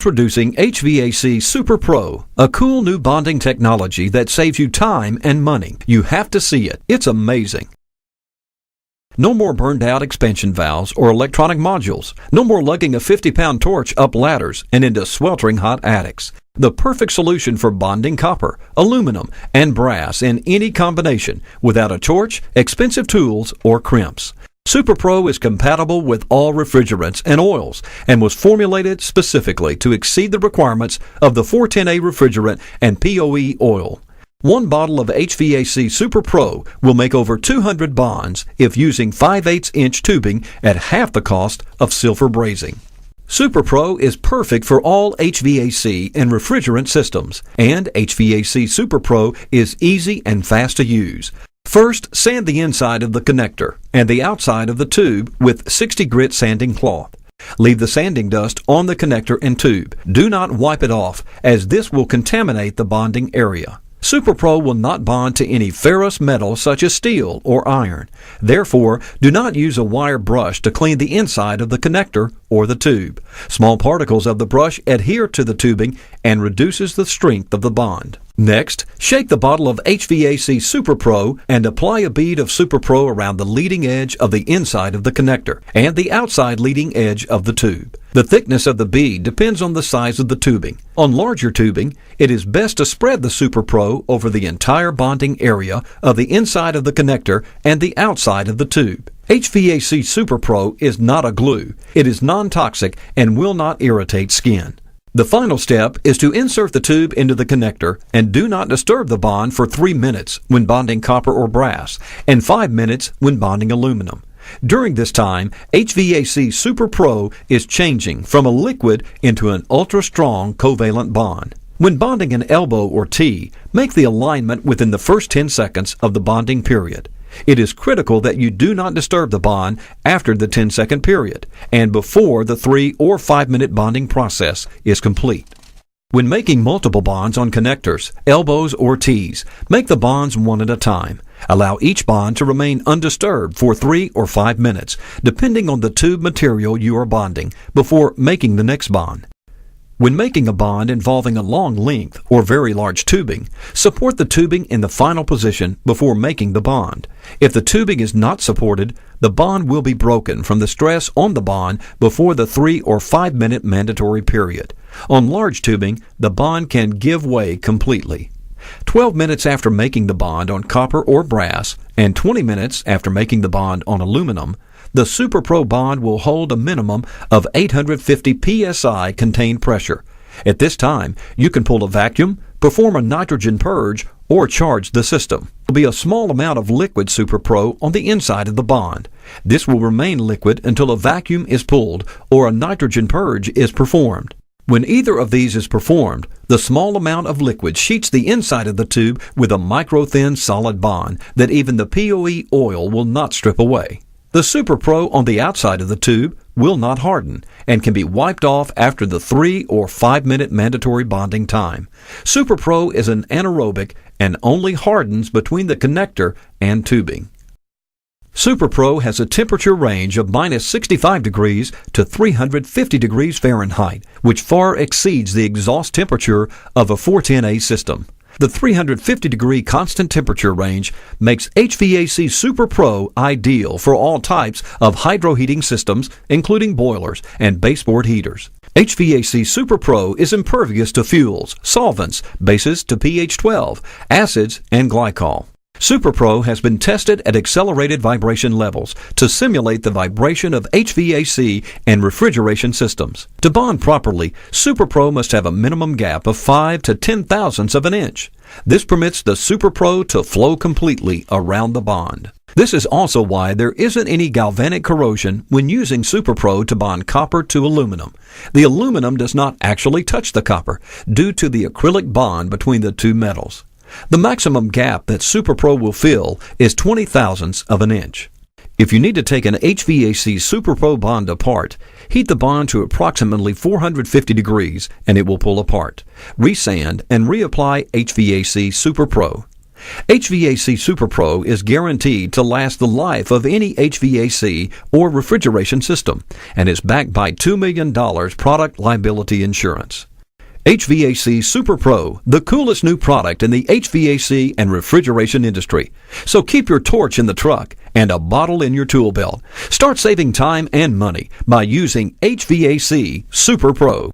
Introducing Hvac-Super-Pro, a cool new bonding technology that saves you time and money. You have to see it. It's amazing. No more burned out expansion valves or electronic modules. No more lugging a 50-pound torch up ladders and into sweltering hot attics. The perfect solution for bonding copper, aluminum, and brass in any combination without a torch, expensive tools, or crimps. Super-Pro is compatible with all refrigerants and oils and was formulated specifically to exceed the requirements of the 410A refrigerant and POE oil. One bottle of Hvac-Super-Pro will make over 200 bonds if using 5/8-inch tubing at half the cost of silver brazing. Super-Pro is perfect for all HVAC and refrigerant systems, and Hvac-Super-Pro is easy and fast to use. First, sand the inside of the connector and the outside of the tube with 60 grit sanding cloth. Leave the sanding dust on the connector and tube. Do not wipe it off, as this will contaminate the bonding area. Super-Pro will not bond to any ferrous metal such as steel or iron. Therefore, do not use a wire brush to clean the inside of the connector or the tube. Small particles of the brush adhere to the tubing and reduces the strength of the bond. Next, shake the bottle of Hvac-Super-Pro and apply a bead of Super-Pro around the leading edge of the inside of the connector and the outside leading edge of the tube. The thickness of the bead depends on the size of the tubing. On larger tubing, it is best to spread the Super-Pro over the entire bonding area of the inside of the connector and the outside of the tube. Hvac-Super-Pro is not a glue. It is non-toxic and will not irritate skin. The final step is to insert the tube into the connector and do not disturb the bond for 3 minutes when bonding copper or brass and 5 minutes when bonding aluminum. During this time, Hvac-Super-Pro is changing from a liquid into an ultra-strong covalent bond. When bonding an elbow or T, make the alignment within the first 10 seconds of the bonding period. It is critical that you do not disturb the bond after the 10-second period and before the 3 or 5 minute bonding process is complete. When making multiple bonds on connectors, elbows, or T's, make the bonds one at a time. Allow each bond to remain undisturbed for 3 or 5 minutes, depending on the tube material you are bonding, before making the next bond. When making a bond involving a long length or very large tubing, support the tubing in the final position before making the bond. If the tubing is not supported, the bond will be broken from the stress on the bond before the 3 or 5 minute mandatory period. On large tubing, the bond can give way completely. 12 minutes after making the bond on copper or brass and 20 minutes after making the bond on aluminum, the Super-Pro bond will hold a minimum of 850 psi contained pressure. At this time, you can pull a vacuum, perform a nitrogen purge, or charge the system. There will be a small amount of liquid Super-Pro on the inside of the bond. This will remain liquid until a vacuum is pulled or a nitrogen purge is performed. When either of these is performed, the small amount of liquid sheets the inside of the tube with a micro-thin solid bond that even the POE oil will not strip away. The Super-Pro on the outside of the tube will not harden and can be wiped off after the 3 or 5 minute mandatory bonding time. Super-Pro is an anaerobic and only hardens between the connector and tubing. Super-Pro has a temperature range of -65 degrees to 350 degrees Fahrenheit, which far exceeds the exhaust temperature of a 410A system. The 350-degree constant temperature range makes Hvac-Super-Pro ideal for all types of hydroheating systems, including boilers and baseboard heaters. Hvac-Super-Pro is impervious to fuels, solvents, bases to pH 12, acids, and glycol. Super-Pro has been tested at accelerated vibration levels to simulate the vibration of HVAC and refrigeration systems. To bond properly, Super-Pro must have a minimum gap of 5 to 10 thousandths of an inch. This permits the Super-Pro to flow completely around the bond. This is also why there isn't any galvanic corrosion when using Super-Pro to bond copper to aluminum. The aluminum does not actually touch the copper due to the acrylic bond between the two metals. The maximum gap that Super-Pro will fill is 20 thousandths of an inch. If you need to take an Hvac-Super-Pro bond apart, heat the bond to approximately 450 degrees and it will pull apart. Resand and reapply Hvac-Super-Pro. Hvac-Super-Pro is guaranteed to last the life of any HVAC or refrigeration system and is backed by $2 million product liability insurance. Hvac-Super-Pro, the coolest new product in the HVAC and refrigeration industry. So keep your torch in the truck and a bottle in your tool belt. Start saving time and money by using Hvac-Super-Pro.